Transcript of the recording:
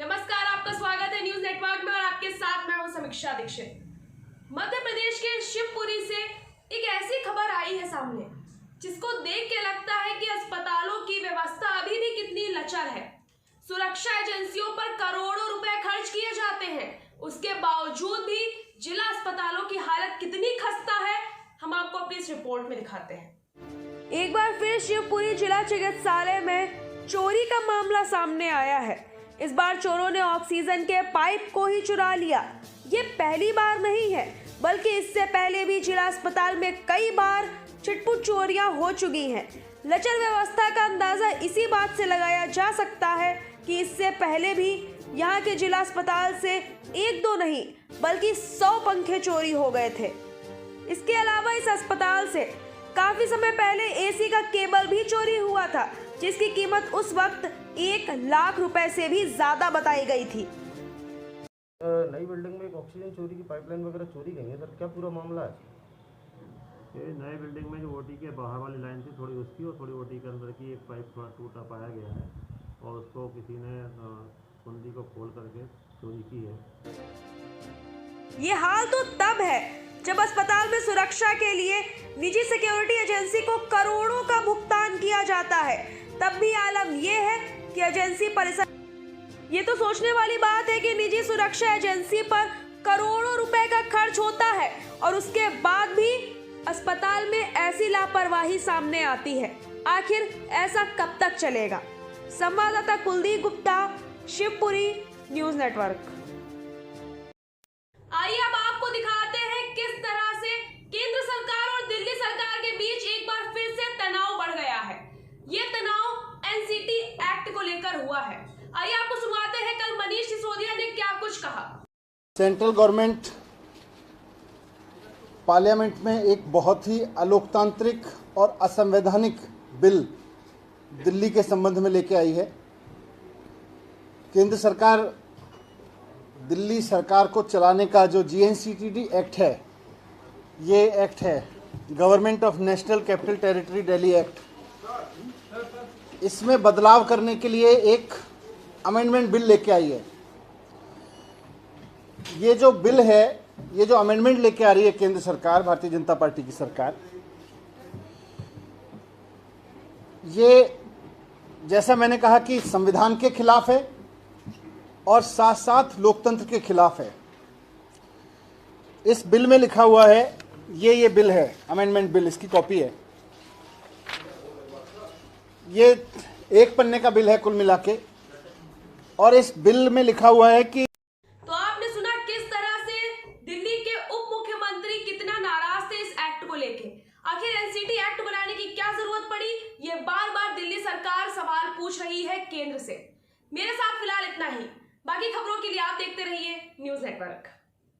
नमस्कार, आपका स्वागत है न्यूज नेटवर्क में और आपके साथ मैं हूं समीक्षा दीक्षित। मध्य प्रदेश के शिवपुरी से एक ऐसी खबर आई है सामने जिसको देख के लगता है कि अस्पतालों की व्यवस्था अभी भी कितनी लचर है। सुरक्षा एजेंसियों पर करोड़ों रुपए खर्च किए जाते हैं, उसके बावजूद भी जिला अस्पतालों की हालत कितनी खस्ता है, हम आपको अपनी इस रिपोर्ट में दिखाते हैं। एक बार फिर शिवपुरी जिला चिकित्सालय में चोरी का मामला सामने आया है। इस बार चोरों ने ऑक्सीजन के पाइप को ही चुरा लिया। ये पहली बार नहीं है, बल्कि इससे पहले भी जिला अस्पताल में कई बार छिटपुट चोरियां हो चुकी हैं। लचर व्यवस्था का अंदाजा इसी बात से लगाया जा सकता है कि इससे पहले भी यहाँ के जिला अस्पताल से एक दो नहीं बल्कि 100 पंखे चोरी हो गए थे। इसके अलावा इस अस्पताल से काफी समय पहले एसी का केबल भी चोरी हुआ था, जिसकी कीमत उस वक्त 1 लाख रुपए से भी ज्यादा बताई गई थी। नई बिल्डिंग में एक ऑक्सीजन चोरी की पाइपलाइन वगैरह चोरी गई है सर, क्या पूरा मामला है? ये नए बिल्डिंग में जो ओटी के बाहर वाली लाइन थी थोड़ी उसकी और थोड़ी ओटी के अंदर की एक पाइप थोड़ा टूटा पाया गया है और उसको किसी ने कुंडी को खोल करके चोरी की है। ये हाल तो तब है जब अस्पताल में सुरक्षा के लिए निजी सिक्योरिटी एजेंसी को करोड़ों का भुगतान किया जाता है। तब भी आलम यह है कि एजेंसी परिसर, ये तो सोचने वाली बात है कि निजी सुरक्षा एजेंसी पर करोड़ों रुपए का खर्च होता है और उसके बाद भी अस्पताल में ऐसी लापरवाही सामने आती है। आखिर ऐसा कब तक चलेगा? संवाददाता कुलदीप गुप्ता, शिवपुरी न्यूज नेटवर्क। आइए अब आपको दिखाते हैं किस तरह से केंद्र सरकार और दिल्ली सरकार के बीच एक बार फिर से तनाव बढ़ गया है। ये तनाव एनसीटी एक्ट को लेकर हुआ है। आइए आपको सुनाते हैं कल मनीष सिसोदिया ने क्या कुछ कहा। सेंट्रल गवर्नमेंट पार्लियामेंट में एक बहुत ही अलोकतांत्रिक और असंवैधानिक बिल दिल्ली के संबंध में लेके आई है। केंद्र सरकार दिल्ली सरकार को चलाने का जो जीएनसीटीडी एक्ट है, ये एक्ट है government of national capital territory Delhi act. इसमें बदलाव करने के लिए एक अमेंडमेंट बिल लेके आई है। ये जो बिल है, ये जो अमेंडमेंट लेके आ रही है केंद्र सरकार, भारतीय जनता पार्टी की सरकार, ये जैसा मैंने कहा कि संविधान के खिलाफ है और साथ साथ लोकतंत्र के खिलाफ है। इस बिल में लिखा हुआ है, ये बिल है, अमेंडमेंट बिल, इसकी कॉपी है। ये 1 पन्ने का बिल है कुल मिला के, और इस बिल में लिखा हुआ है कि तो आपने सुना किस तरह से दिल्ली के उप मुख्यमंत्री कितना नाराज थे इस एक्ट को लेके। आखिर एनसीटी एक्ट बनाने की क्या जरूरत पड़ी, ये बार बार दिल्ली सरकार सवाल पूछ रही है केंद्र से। मेरे साथ फिलहाल इतना ही। बाकी खबरों के लिए आप देखते रहिए न्यूज नेटवर्क।